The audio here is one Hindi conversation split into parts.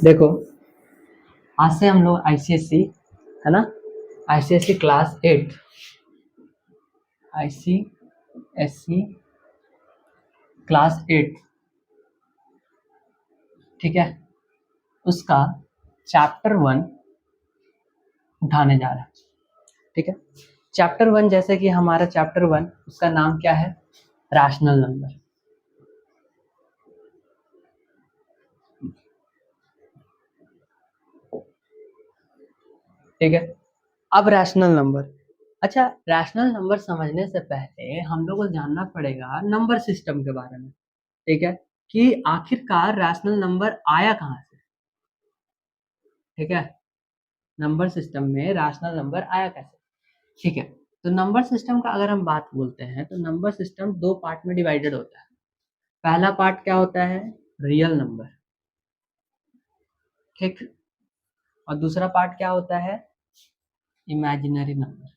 देखो, आज से हम लोग आईसीएससी है ना, आईसीएससी क्लास 8, आईसीएससी क्लास 8, ठीक है, उसका चैप्टर 1 उठाने जा रहा है। ठीक है, चैप्टर 1 जैसे कि हमारा चैप्टर 1 उसका नाम क्या है, रैशनल नंबर। ठीक है, अब रैशनल नंबर। अच्छा, रैशनल नंबर समझने से पहले हम लोग को जानना पड़ेगा नंबर सिस्टम के बारे में। ठीक है, कि आखिरकार रैशनल नंबर आया कहाँ से। ठीक है, नंबर सिस्टम में रैशनल नंबर आया कैसे। ठीक है, तो नंबर सिस्टम का अगर हम बात बोलते हैं तो नंबर सिस्टम दो पार्ट में डिवाइडेड होता है। पहला पार्ट क्या होता है, रियल नंबर। ठीक, और दूसरा पार्ट क्या होता है, इमेजिनरी नंबर।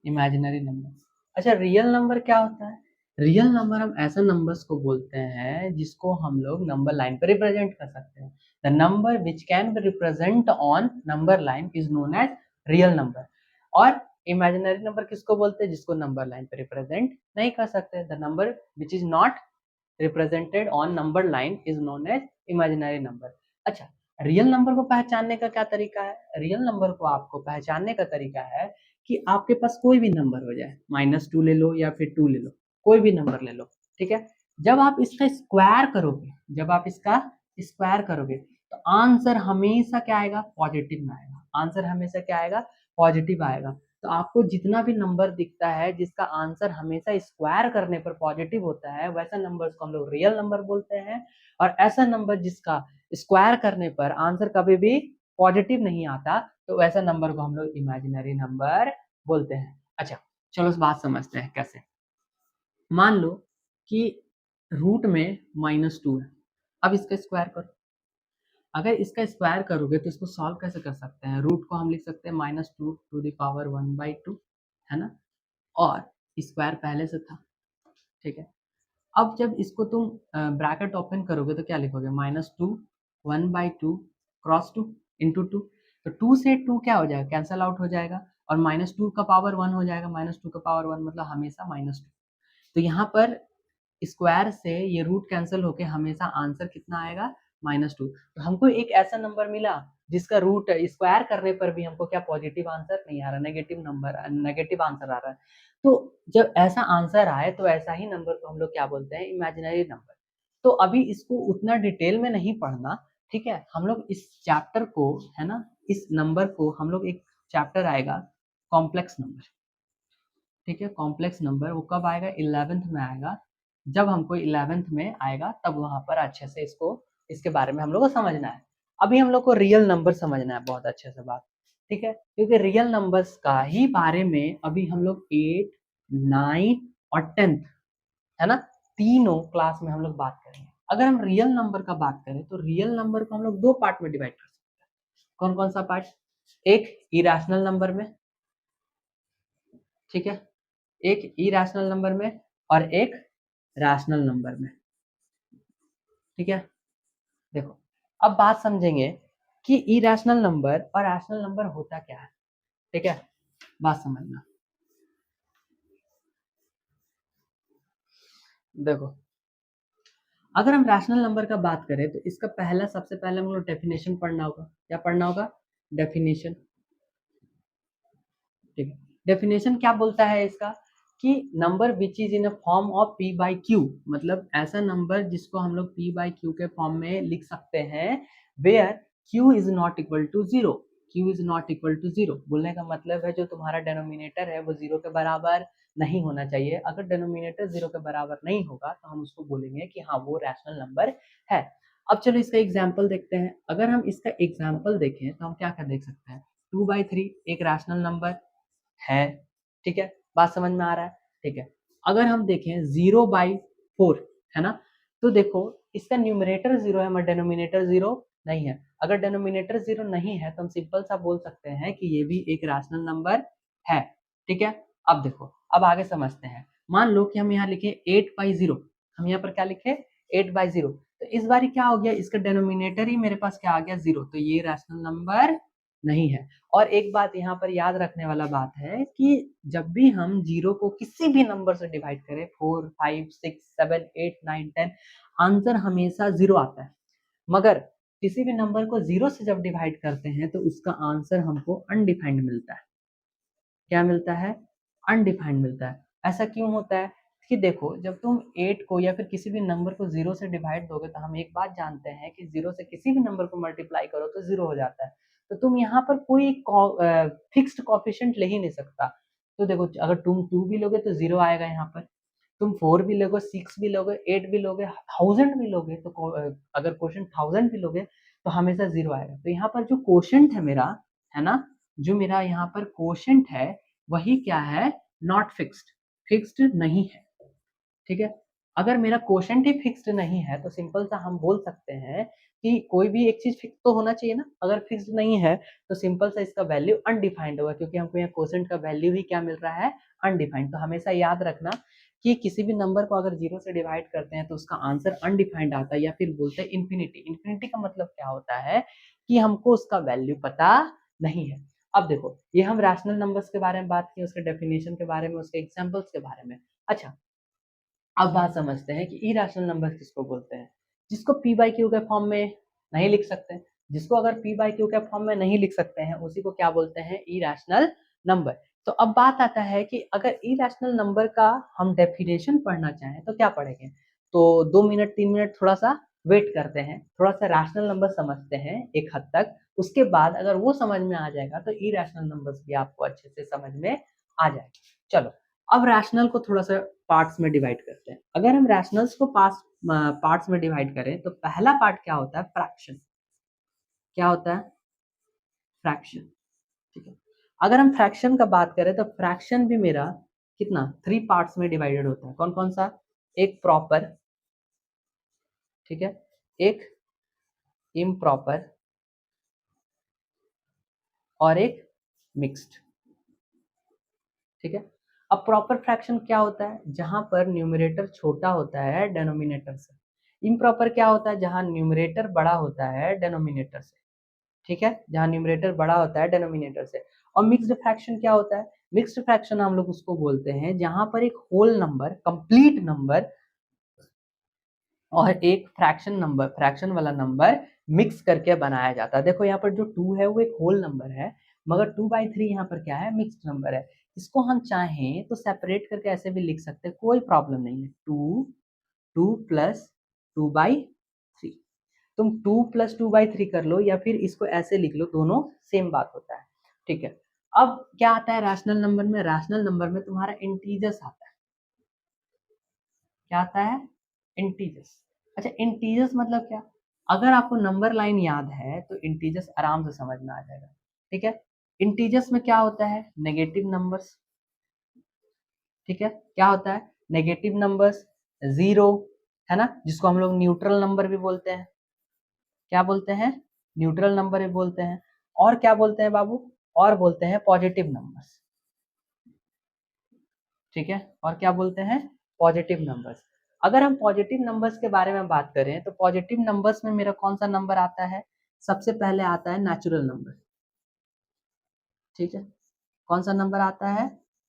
Imaginary number. अच्छा, रियल नंबर क्या होता है, रियल नंबर हम ऐसे नंबर्स को बोलते हैं जिसको हम लोग नंबर लाइन पर रिप्रेजेंट कर सकते हैं। The number which can be represent on number line is known as real number. और इमेजिनरी नंबर किसको बोलते हैं, जिसको नंबर लाइन पर रिप्रेजेंट नहीं कर सकते। The number which is not represented on number line is known as imaginary number. अच्छा, रियल नंबर को पहचानने का क्या तरीका है, रियल नंबर को आपको पहचानने का तरीका है कि आपके पास कोई भी नंबर हो जाए, -2 ले लो या फिर 2 ले लो, कोई भी नंबर ले लो। ठीक है, जब आप इसका स्क्वायर करोगे, जब आप इसका स्क्वायर करोगे तो आंसर हमेशा क्या आएगा, पॉजिटिव में आएगा। आंसर हमेशा क्या आएगा, पॉजिटिव आएगा। तो आपको जितना भी नंबर दिखता है जिसका आंसर हमेशा स्क्वायर करने पर पॉजिटिव होता है, वैसा नंबर को हम लोग रियल नंबर बोलते हैं। और ऐसा नंबर जिसका स्क्वायर करने पर आंसर कभी भी पॉजिटिव नहीं आता, तो वैसा नंबर को हम लोग इमेजिनरी नंबर बोलते हैं। अच्छा, चलो इस बात समझते हैं कैसे। मान लो कि रूट में -2 है, अब इसका स्क्वायर करो। अगर इसका स्क्वायर करोगे तो इसको सॉल्व कैसे कर सकते हैं, रूट को हम लिख सकते हैं -2^1/2, है ना, और स्क्वायर पहले से था। ठीक है, अब जब इसको तुम ब्रैकेट ओपन करोगे तो क्या लिखोगे, -2 1/2 क्रॉस 2 इंटू 2। तो 2 से 2 क्या हो जाएगा, कैंसल आउट हो जाएगा, और -2 का पावर 1 हो जाएगा। -2 का पावर 1 मतलब हमेशा -2। तो यहाँ पर स्क्वायर से ये रूट कैंसिल होके हमेशा आंसर कितना आएगा, -2। तो हमको एक ऐसा नंबर मिला जिसका रूट स्क्वायर करने पर भी हमको क्या, पॉजिटिव आंसर नहीं आ रहा, नेगेटिव नंबर, नेगेटिव आंसर आ रहा है। तो जब ऐसा आंसर आए तो ऐसा ही नंबर को हम लोग क्या बोलते हैं, इमेजिनरी नंबर। तो अभी इसको उतना डिटेल में नहीं पढ़ना। ठीक है, हम लोग इस चैप्टर को, है ना, इस नंबर को हम लोग, एक चैप्टर आएगा कॉम्प्लेक्स नंबर। ठीक है, कॉम्प्लेक्स नंबर वो कब आएगा, 11th में आएगा। जब हमको 11th में आएगा तब वहां पर अच्छे से इसको, इसके बारे में हम लोग को समझना है। अभी हम लोग को रियल नंबर समझना है बहुत अच्छे से बात। ठीक है, क्योंकि रियल नंबर्स का ही बारे में अभी हम लोग 8, 9 और 10th, है ना, तीनों क्लास में हम लोग बात करेंगे। अगर हम रियल नंबर का बात करें तो रियल नंबर को हम लोग दो पार्ट में डिवाइड कर सकते हैं। कौन कौन सा पार्ट, एक इरेशनल नंबर में, ठीक है, एक इरेशनल नंबर में और एक रैशनल नंबर में। ठीक है, देखो, अब बात समझेंगे कि इरेशनल नंबर और रैशनल नंबर होता क्या है। ठीक है, बात समझना। देखो, अगर हम रैशनल नंबर का बात करें तो इसका पहला, सबसे पहले हम लोग डेफिनेशन पढ़ना होगा। क्या पढ़ना होगा, डेफिनेशन। ठीक है, डेफिनेशन क्या बोलता है इसका, कि number which is in a form of p by q, मतलब ऐसा नंबर जिसको हम लोग p बाई क्यू के फॉर्म में लिख सकते हैं, where q is not equal to zero. q is not equal to zero बोलने का मतलब है जो तुम्हारा डेनोमिनेटर है वो जीरो के बराबर नहीं होना चाहिए। अगर डेनोमिनेटर जीरो के बराबर नहीं होगा तो हम उसको बोलेंगे कि हाँ वो रैशनल नंबर है। अब चलो इसका एग्जाम्पल देखते हैं। अगर हम इसका एग्जाम्पल देखें तो हम क्या क्या देख सकते हैं, 2/3 एक रैशनल नंबर है। ठीक है, बात समझ में आ रहा है। ठीक है, अगर हम देखें 0/4, है ना, तो देखो इसका न्यूमरेटर जीरो है मगर डेनोमिनेटर जीरो नहीं है। अगर डेनोमिनेटर जीरो नहीं है तो हम सिंपल सा बोल सकते हैं कि ये भी एक रैशनल नंबर है। ठीक है, अब देखो, अब आगे समझते हैं। मान लो कि हम यहाँ लिखे 8/0, हम यहाँ पर क्या लिखे 8/0, तो इस बार क्या हो गया, इसका डेनोमिनेटर ही मेरे पास क्या आ गया 0, तो ये रैशनल नंबर नहीं है। और एक बात यहाँ पर याद रखने वाला बात है कि जब भी हम 0 को किसी भी नंबर से डिवाइड करें, 4, 5, 6, 7, 8, 9, 10, आंसर हमेशा 0 आता है। मगर किसी भी नंबर को 0 से जब डिवाइड करते हैं तो उसका आंसर हमको अनडिफाइंड मिलता है। क्या मिलता है? अनडिफाइंड मिलता है। ऐसा क्यों होता है कि देखो, जब तुम 8 को या फिर किसी भी नंबर को 0 से डिवाइड दोगे तो हम एक बात जानते हैं कि 0 से किसी भी नंबर को मल्टीप्लाई करो तो 0 हो जाता है। तो तुम यहाँ पर कोई फिक्स्ड कोएफिशिएंट ले ही नहीं सकता। तो देखो, अगर तुम 2 भी लोगे तो 0 आएगा यहाँ पर, तुम 4 भी लोगे, 6 भी लोगे, 8 भी लोगे, 1000 भी लोगे, तो अगर क्वोशंट 1000 भी लोगे तो हमेशा 0 आएगा। तो यहाँ पर जो क्वोशंट है मेरा, है ना, जो मेरा यहाँ पर क्वोशंट है वही क्या है, नॉट फिक्स्ड, फिक्स्ड नहीं है। ठीक है, अगर मेरा क्वोशंट ही फिक्स्ड नहीं है तो सिंपल सा हम बोल सकते हैं कि कोई भी एक चीज फिक्स तो होना चाहिए ना। अगर फिक्स्ड नहीं है तो सिंपल सा इसका वैल्यू अनडिफाइंड होगा, क्योंकि हमको यहाँ क्वोशंट का वैल्यू ही क्या मिल रहा है, अनडिफाइंड। तो हमेशा याद रखना कि किसी भी नंबर को अगर 0 से डिवाइड करते हैं तो उसका आंसर अनडिफाइंड आता है, या फिर बोलते हैं इन्फिनिटी। इन्फिनिटी का मतलब क्या होता है कि हमको उसका वैल्यू पता नहीं है। अब देखो, ये हम रैशनल नंबर्स के बारे में बात की, उसके डेफिनेशन के बारे में, उसके एग्जांपल्स के बारे में। अच्छा, अब बात समझते हैं कि इरेशनल नंबर किसको बोलते हैं। जिसको पी बाई क्यू के फॉर्म में नहीं लिख सकते, जिसको अगर पी बाई क्यू के फॉर्म में नहीं लिख सकते हैं उसी को क्या बोलते हैं, इरेशनल नंबर। तो अब बात आता है कि अगर इरेशनल नंबर का हम डेफिनेशन पढ़ना चाहें तो क्या पढ़ेंगे। तो 2 मिनट 3 मिनट थोड़ा सा वेट करते हैं, थोड़ा सा रैशनल नंबर समझते हैं एक हद तक, उसके बाद अगर वो समझ में आ जाएगा तो इरेशनल नंबर्स भी आपको अच्छे से समझ में आ जाएगा। चलो, अब रैशनल को थोड़ा सा पार्ट्स में डिवाइड करते हैं। अगर हम रैशनल्स को पार्ट्स में डिवाइड करें तो पहला पार्ट क्या होता है, फ्रैक्शन। क्या होता है, फ्रैक्शन। ठीक है, अगर हम फ्रैक्शन का बात करें तो फ्रैक्शन भी मेरा कितना 3 पार्ट्स में डिवाइडेड होता है। कौन कौन सा, एक प्रॉपर, ठीक है, एक इम्प्रॉपर और एक मिक्स्ड। ठीक है, अब प्रॉपर फ्रैक्शन क्या होता है, जहां पर न्यूमरेटर छोटा होता है डेनोमिनेटर से। इम्प्रॉपर क्या होता है, जहां न्यूमरेटर बड़ा होता है डेनोमिनेटर से। ठीक है, जहां न्यूमरेटर बड़ा होता है डेनोमिनेटर से। और मिक्स्ड फ्रैक्शन क्या होता है, मिक्स्ड फ्रैक्शन हम लोग उसको बोलते हैं जहां पर एक होल नंबर, कंप्लीट नंबर और एक फ्रैक्शन नंबर, फ्रैक्शन वाला नंबर मिक्स करके बनाया जाता है। देखो यहाँ पर जो 2 है वो एक होल नंबर है, मगर 2/3 यहाँ पर क्या है, मिक्स्ड नंबर है। इसको हम चाहें तो सेपरेट करके ऐसे भी लिख सकते हैं, कोई प्रॉब्लम नहीं है। 2 प्लस 2/3, तुम 2 + 2/3 कर लो या फिर इसको ऐसे लिख लो, दोनों सेम बात होता है। ठीक है, अब क्या आता है रैशनल नंबर में, रैशनल नंबर में तुम्हारा इंटीजर्स आता है। क्या आता है, इंटीजर्स। अच्छा, इंटीजर्स मतलब क्या, अगर आपको नंबर लाइन याद है तो इंटीजर्स आराम से समझ में आ जाएगा। ठीक है, इंटीजर्स में क्या होता है, नेगेटिव नंबर्स। ठीक है, क्या होता है, नेगेटिव नंबर्स, जीरो, है ना, जिसको हम लोग न्यूट्रल नंबर भी बोलते हैं। क्या बोलते हैं, न्यूट्रल नंबर भी बोलते हैं। और क्या बोलते हैं बाबू, और बोलते हैं पॉजिटिव नंबर्स। ठीक है, और क्या बोलते हैं, पॉजिटिव नंबर्स। अगर हम पॉजिटिव नंबर्स के बारे में बात करें तो पॉजिटिव नंबर्स में मेरा कौन सा नंबर आता है, सबसे पहले आता है नेचुरल नंबर। ठीक है, कौन सा नंबर आता है,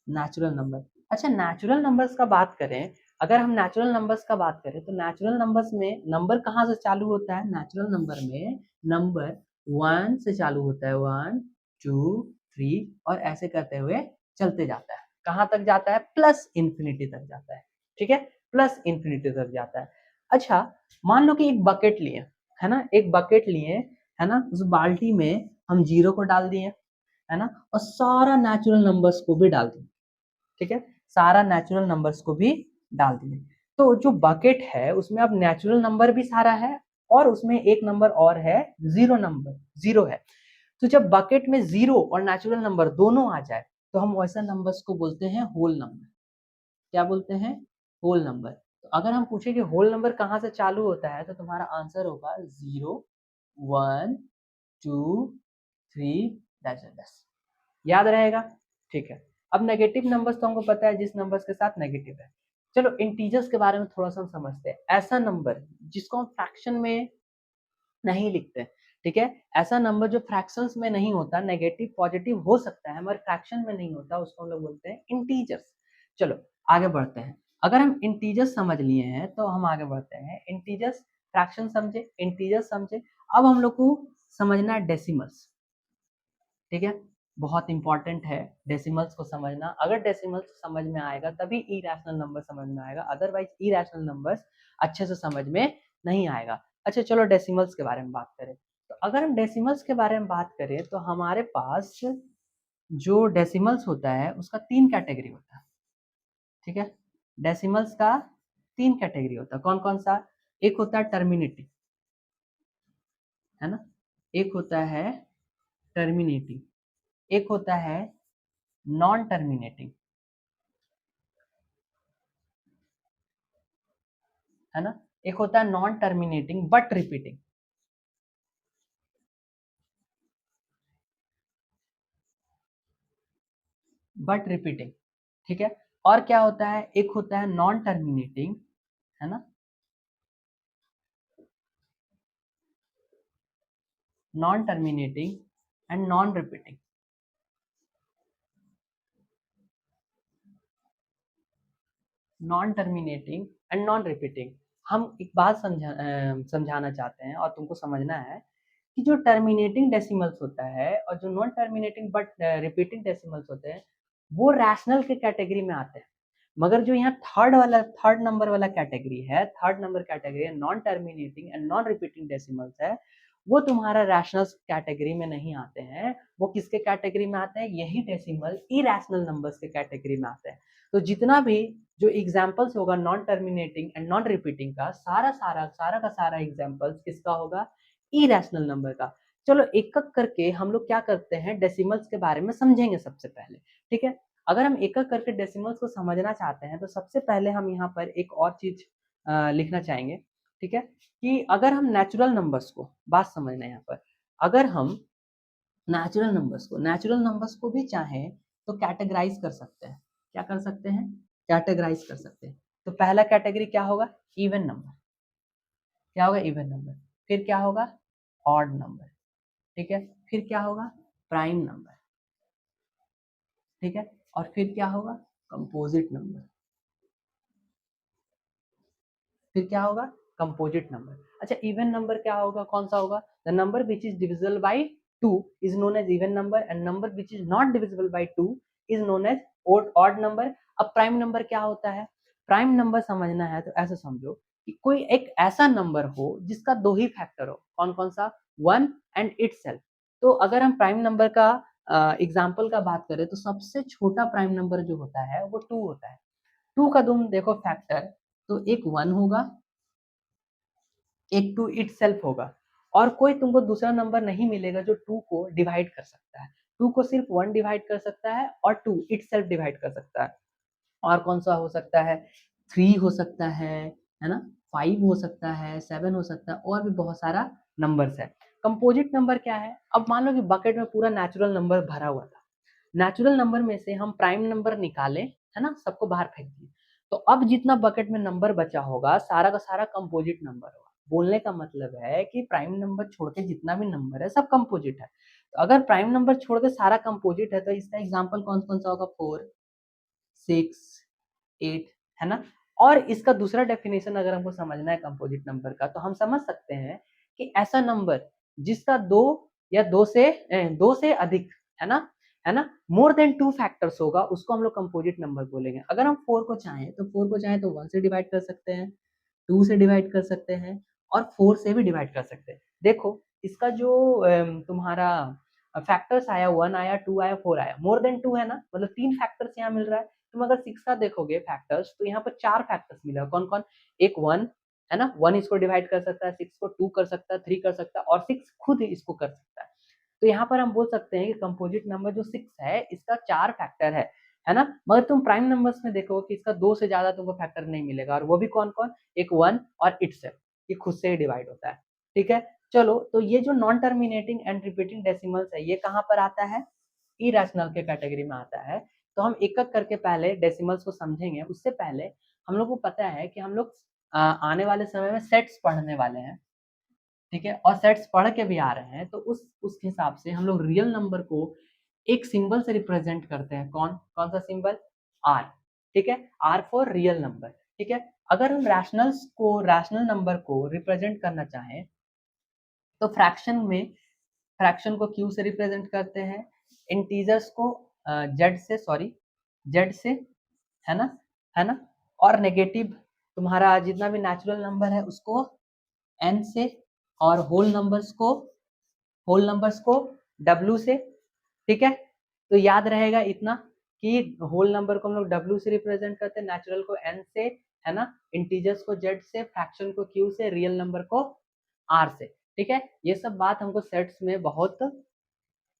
नेचुरल नंबर। अच्छा, नेचुरल नंबर्स का बात करें, अगर हम नेचुरल नंबर्स का बात करें तो नेचुरल नंबर्स में नंबर कहाँ से चालू होता है, नेचुरल नंबर में नंबर 1 से चालू होता है, 1 2 3 और ऐसे करते हुए चलते जाता है। कहाँ तक जाता है, प्लस इंफिनिटी तक जाता है। ठीक है, प्लस इंफिनिटी तक जाता है। अच्छा, मान लो कि एक बकेट लिए, है ना, एक बकेट लिए, है ना, उस बाल्टी में हम 0 को डाल दिए, है ना, और सारा नेचुरल नंबर्स को भी डाल दिए। ठीक है, सारा नेचुरल नंबर्स को भी डाल दिए। तो जो बकेट है उसमें अब नेचुरल नंबर भी सारा है और उसमें एक नंबर और है, जीरो नंबर, जीरो है। तो जब बकेट में जीरो और नेचुरल नंबर दोनों आ जाए तो हम वैसा नंबर्स को बोलते हैं होल नंबर। क्या बोलते हैं, होल नंबर। तो अगर हम पूछे कि होल नंबर कहाँ से चालू होता है तो तुम्हारा आंसर होगा 0 1 2 3 याद रहेगा। ठीक है, अब नेगेटिव नंबर्स तो हमको पता है जिस नंबर्स के साथ नेगेटिव है। चलो इंटीजर्स के बारे में थोड़ा सा हम समझते हैं। ऐसा नंबर जिसको हम फ्रैक्शन में नहीं लिखते, ठीक है, ऐसा नंबर जो फ्रैक्शंस में नहीं होता, नेगेटिव पॉजिटिव हो सकता है मगर फ्रैक्शन में नहीं होता, उसको हम लोग बोलते हैं इंटीजर्स। चलो आगे बढ़ते हैं। अगर हम इंटीजर्स समझ लिए हैं तो हम आगे बढ़ते हैं। इंटीजर्स, फ्रैक्शन समझे, इंटीजर्स समझे, अब हम लोग को समझना है डेसिमल्स, ठीक है। बहुत इंपॉर्टेंट है डेसिमल्स को समझना। अगर डेसिमल्स समझ में आएगा तभी इरेशनल नंबर समझ में आएगा, अदरवाइज इरेशनल नंबर्स अच्छे से समझ में नहीं आएगा। अच्छा चलो डेसिमल्स के बारे में बात करें। तो अगर हम डेसिमल्स के बारे में बात करें तो हमारे पास जो डेसिमल्स होता है उसका 3 कैटेगरी होता है, ठीक है। डेसिमल्स का 3 कैटेगरी होता है। कौन कौन सा? एक होता है टर्मिनेटिव, है ना, एक होता है टर्मिनेटिव, एक होता है नॉन टर्मिनेटिंग, है ना, एक होता है non terminating but repeating, but repeating, ठीक है। और क्या होता है? एक होता है नॉन टर्मिनेटिंग, है ना, non terminating and non repeating, non terminating and non repeating. हम एक बात समझाना चाहते हैं और तुमको समझना है कि जो टर्मिनेटिंग डेसिमल्स होता है और जो non terminating but repeating decimals होते हैं वो रैशनल के कैटेगरी में आते हैं। मगर जो यहाँ थर्ड नंबर वाला कैटेगरी है, थर्ड नंबर कैटेगरी है non terminating and non repeating decimals है, वो तुम्हारा रैशनल कैटेगरी में नहीं आते हैं। वो किसके कैटेगरी में आते हैं? यही डेसिमल इरेशनल नंबर्स के कैटेगरी में आते हैं। तो जितना भी जो एग्जाम्पल्स होगा non terminating and non repeating का, सारा का सारा एग्जाम्पल्स किसका होगा? इरेशनल नंबर का। चलो एक एक करके हम लोग क्या करते हैं, डेसिमल्स के बारे में समझेंगे सबसे पहले, ठीक है। अगर हम एक एक करके डेसिमल्स को समझना चाहते हैं तो सबसे पहले हम यहाँ पर एक और चीज लिखना चाहेंगे, ठीक है, कि अगर हम नेचुरल नंबर्स को, बात समझना है यहाँ पर, अगर हम नेचुरल नंबर्स को भी चाहें तो कैटेगराइज कर सकते हैं। क्या कर सकते हैं? कैटेगराइज कर सकते हैं। तो पहला कैटेगरी क्या होगा? Even number. क्या होगा? Even number. फिर क्या होगा? ऑड नंबर, ठीक है। फिर क्या होगा? प्राइम नंबर, ठीक है। और फिर क्या होगा? Composite number. फिर क्या होगा? Composite number. अच्छा इवन नंबर क्या होगा? कौन सा होगा? The number which is divisible by 2 is known as even number and number which is not divisible by 2 is known as odd number. अब प्राइम नंबर क्या होता है? प्राइम नंबर समझना है तो ऐसे समझो कि कोई एक ऐसा नंबर हो जिसका दो ही फैक्टर हो। कौन कौन सा? 1 एंड इटसेल्फ। तो अगर हम प्राइम नंबर का एग्जाम्पल का बात करें तो सबसे छोटा प्राइम नंबर जो होता है वो 2 होता है। 2 का तुम देखो फैक्टर, तो एक 1 होगा, एक 2 इटसेल्फ होगा, और कोई तुमको दूसरा नंबर नहीं मिलेगा जो 2 को डिवाइड कर सकता है। 2 को सिर्फ 1 डिवाइड कर सकता है और 2 इटसेल्फ डिवाइड कर सकता है। और कौन सा हो सकता है? 3 हो सकता है ना, 5 हो सकता है, 7 हो सकता है, और भी बहुत सारा नंबर्स है। कंपोजिट नंबर क्या है? अब मान लो कि बकेट में पूरा नेचुरल नंबर भरा हुआ था, नेचुरल नंबर में से हम प्राइम नंबर निकाले, है ना, सबको बाहर फेंक दिए, तो अब जितना बकेट में नंबर बचा होगा सारा का सारा कंपोजिट नंबर होगा। बोलने का मतलब है कि प्राइम नंबर छोड़ के जितना भी नंबर है सब कंपोजिट है। तो अगर प्राइम नंबर छोड़ के सारा कंपोजिट है तो इसका एग्जाम्पल कौन कौन सा होगा? 4, 6, 8, है ना। और इसका दूसरा डेफिनेशन अगर हमको समझना है कंपोजिट नंबर का तो हम समझ सकते हैं कि ऐसा नंबर जिसका दो या दो से अधिक, है ना, है ना, मोर देन 2 फैक्टर्स होगा उसको हम लोग कंपोजिट नंबर बोलेंगे। अगर हम 4 को चाहें तो 1 से डिवाइड कर सकते हैं, 2 से डिवाइड कर सकते हैं और 4 से भी डिवाइड कर सकते हैं। देखो इसका जो तुम्हारा फैक्टर्स आया, 1 आया, 2 आया, 4 आया, मोर देन 2 है ना, मतलब 3 फैक्टर्स यहाँ मिल रहा है। तुम अगर 6 का देखोगे फैक्टर्स तो यहाँ पर 4 फैक्टर्स मिला। कौन कौन? एक 1, है ना, 1 इसको डिवाइड कर सकता है, 6 को 2 कर सकता है, 3 कर सकता है और 6 खुद इसको कर सकता है। तो यहाँ पर हम बोल सकते हैं कि कंपोजिट नंबर जो 6 है इसका 4 फैक्टर है ना। मगर तुम प्राइम नंबर्स में देखो कि इसका 2 से ज्यादा तुमको फैक्टर नहीं मिलेगा, और वो भी कौन कौन? एक 1 और इटसेल्फ, ये खुद से ही डिवाइड होता है, ठीक है। चलो तो ये जो non terminating and repeating decimals है ये कहाँ पर आता है? इरेशनल के कैटेगरी में आता है। तो हम एक-एक करके पहले डेसिमल्स को समझेंगे। उससे पहले हम लोग को पता है कि हम लोग आने वाले समय में सेट्स पढ़ने वाले हैं, ठीक है? और सेट्स पढ़ के भी आ रहे हैं, तो उस हिसाब से हम लोग रियल नंबर को एक सिंबल से रिप्रेजेंट करते हैं। कौन सा सिंबल? आर, ठीक है? आर फॉर रियल नंबर, ठीक है? अगर हम रैशनल नंबर को रिप्रेजेंट करना चाहें, तो फ्रैक्शन को क्यू से रिप्रेजेंट करते हैं, इंटीजर्स को जेड से, है ना? और नेगेटिव तुम्हारा जितना भी नेचुरल नंबर है उसको एन से, और होल नंबर्स को डब्ल्यू से, ठीक है? तो याद रहेगा इतना कि होल नंबर को हम लोग डब्ल्यू से रिप्रेजेंट करते हैं, नेचुरल को एन से, है ना? इंटीजर्स को जेड से, फ्रैक्शन को क्यू से, रियल नंबर को आर से, ठीक है? ये सब बात हमको सेट्स में बहुत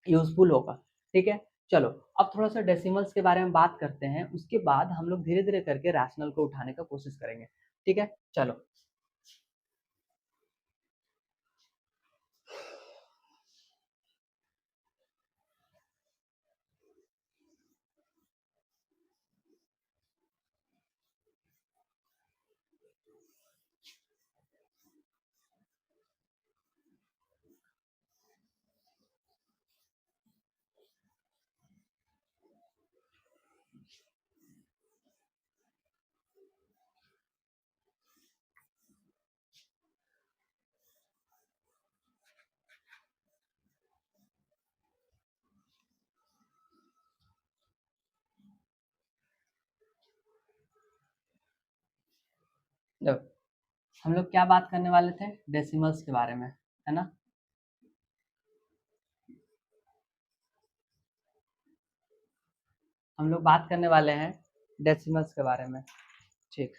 यूजफुल होगा, ठीक है? चलो अब थोड़ा सा डेसिमल्स के बारे में बात करते हैं, उसके बाद हम लोग धीरे धीरे करके रैशनल को उठाने का कोशिश करेंगे, ठीक है? चलो हम लोग क्या बात करने वाले थे? डेसिमल्स के बारे में, है ना? हम लोग बात करने वाले हैं डेसिमल्स के बारे में, ठीक।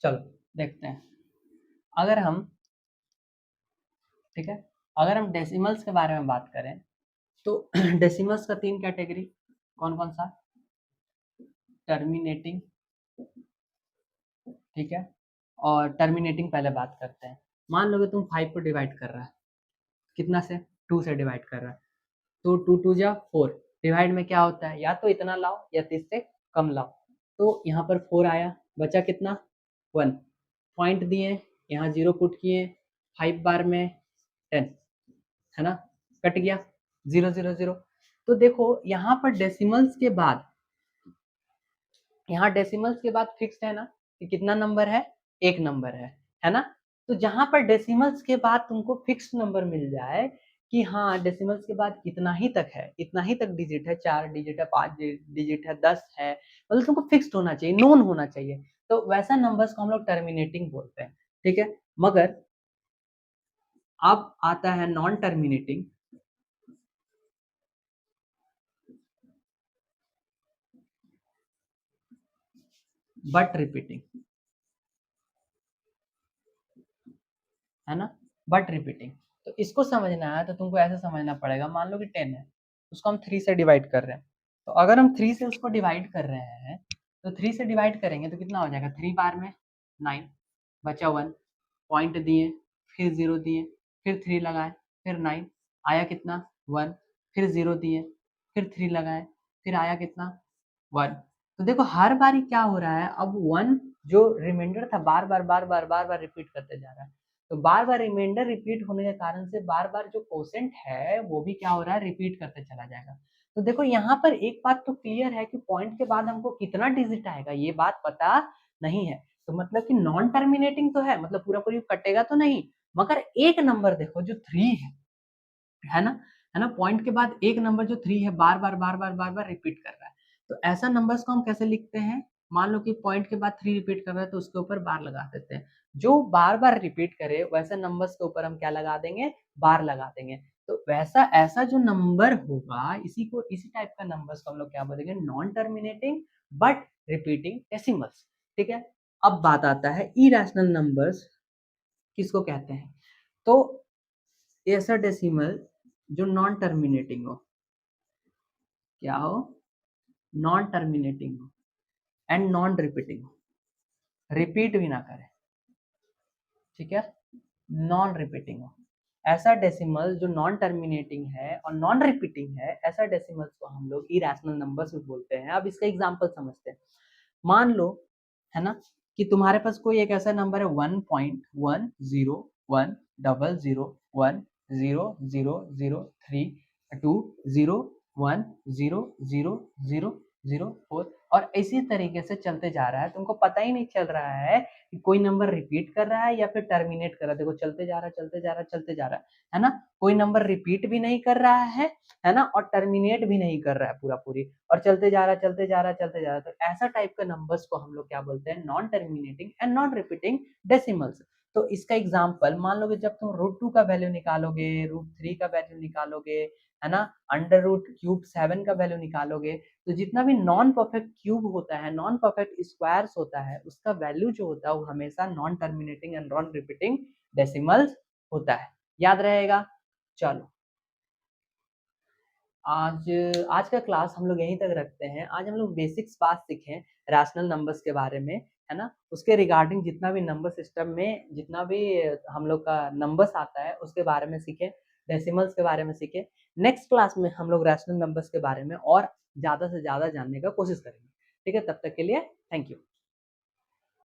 चलो देखते हैं। अगर हम ठीक है, अगर हम डेसिमल्स के बारे में बात करें, तो डेसिमल्स का 3 कैटेगरी कौन-कौन सा? टर्मिनेटिंग, ठीक है? और टर्मिनेटिंग पहले बात करते हैं। मान लो कि तुम 5 को डिवाइड कर रहा है, कितना से? 2 से डिवाइड कर रहा है, तो 2 2 जा 4, डिवाइड में क्या होता है? या तो इतना लाओ या तो इससे कम लाओ। तो यहाँ पर 4 आया, बचा कितना? 1। पॉइंट दिए, यहाँ 0 पुट किए, 5 बार में 10, है ना? कट गया 0 0 0। तो देखो यहाँ पर डेसिमल्स के बाद फिक्स्ड है ना कि कितना नंबर है? एक नंबर है ना? तो जहाँ पर डेसिमल्स के बाद तुमको फिक्स्ड नंबर मिल जाए कि हाँ डेसिमल्स के बाद इतना ही तक है, इतना ही तक डिजिट है, 4 डिजिट है, 5 डिजिट है, 10 है, मतलब तुमको फिक्स्ड होना चाहिए, नोन होना चाहिए। तो वैसा नंबर्स को हम लोग टर्मिनेटिंग बोलते हैं, ठीक है? मगर अब आता है नॉन टर्मिनेटिंग, बट रिपीटिंग, है ना? But repeating. तो इसको समझना है तो तुमको ऐसे समझना पड़ेगा, मान लो कि 10 है, उसको हम 3 से डिवाइड कर रहे हैं, तो अगर हम 3 से उसको डिवाइड कर रहे हैं, तो 3 से डिवाइड करेंगे तो कितना हो जाएगा, 3 बार में 9, बचा 1, पॉइंट दिए, फिर 0 दिए, फिर 3 लगाए, फिर 9, आया कितना 1, फिर 0 दिए, फिर 3 लगाए, फिर आया कितना 1। तो देखो हर बारी क्या हो रहा है, अब 1 जो रिमाइंडर था बार बार बार बार बार बार रिपीट करते जा रहा है। तो बार बार रिमाइंडर रिपीट होने के कारण से बार बार जो क्वोशेंट है वो भी क्या हो रहा है, रिपीट करते चला जाएगा। तो देखो यहाँ पर एक बात तो क्लियर है कि पॉइंट के बाद हमको कितना डिजिट आएगा ये बात पता नहीं है। तो मतलब कि नॉन टर्मिनेटिंग तो है, मतलब पूरा पूरी कटेगा तो नहीं, मगर एक नंबर देखो जो 3 है ना, है ना, पॉइंट के बाद एक नंबर जो 3 है बार बार बार बार बार बार रिपीट कर रहा है। तो ऐसा नंबर्स को हम कैसे लिखते हैं, मान लो कि पॉइंट के बाद 3 रिपीट कर रहा है तो उसके ऊपर बार लगा देते हैं। जो बार बार रिपीट करे वैसे नंबर्स के ऊपर हम क्या लगा देंगे, बार लगा देंगे। तो वैसा ऐसा जो नंबर होगा इसी टाइप का नंबर्स को हम लोग क्या बोलेंगे, non terminating but repeating decimals. ठीक है, अब बात आता है इरेशनल नंबर्स किसको कहते हैं। तो ऐसा डेसिमल जो नॉन टर्मिनेटिंग हो, क्या हो, नॉन टर्मिनेटिंग हो एंड नॉन रिपीटिंग हो, रिपीट भी ना करे, ठीक है, नॉन रिपीटिंग हो। ऐसा डेसिमल जो नॉन टर्मिनेटिंग है और नॉन रिपीटिंग है, ऐसा डेसिमल्स को हम लोग इरेशनल नंबर्स भी बोलते हैं। अब इसका एग्जांपल समझते हैं। मान लो, है ना, कि तुम्हारे पास कोई एक ऐसा नंबर है 1.101000300201000004 और इसी तरीके से चलते जा रहा है। तुमको पता ही नहीं चल रहा है कि कोई नंबर रिपीट कर रहा है या फिर टर्मिनेट कर रहा है। देखो चलते जा रहा है चलते जा रहा है चलते जा रहा है ना, कोई नंबर रिपीट भी नहीं कर रहा है ना, और टर्मिनेट भी नहीं कर रहा है पूरा पूरी, और चलते जा रहा है चलते जा रहा है चलते जा रहा है। तो ऐसा टाइप का नंबर्स को हम लोग क्या बोलते हैं, non terminating and non repeating decimals. तो इसका एग्जांपल मान लो कि जब तुम √2 का वैल्यू निकालोगे, √3 का वैल्यू निकालोगे, है ना, √7 का वैल्यू निकालोगे, तो जितना भी नॉन परफेक्ट क्यूब होता है, नॉन परफेक्ट स्क्वायर्स होता है, उसका वैल्यू जो होता है वो हमेशा non terminating and non repeating decimals होता है। याद रहेगा। चलो आज आज का क्लास हम लोग यहीं तक रखते हैं। आज हम लोग बेसिक्स बात सीखे रैशनल नंबर्स के बारे में, है ना, उसके रिगार्डिंग जितना भी नंबर सिस्टम में जितना भी हम लोग का नंबर्स आता है उसके बारे में सीखे, डेसिमल्स के बारे में सीखे। नेक्स्ट क्लास में हम लोग रैशनल नंबर्स के बारे में और ज़्यादा से ज़्यादा जानने का कोशिश करेंगे। ठीक है, तब तक के लिए थैंक यू।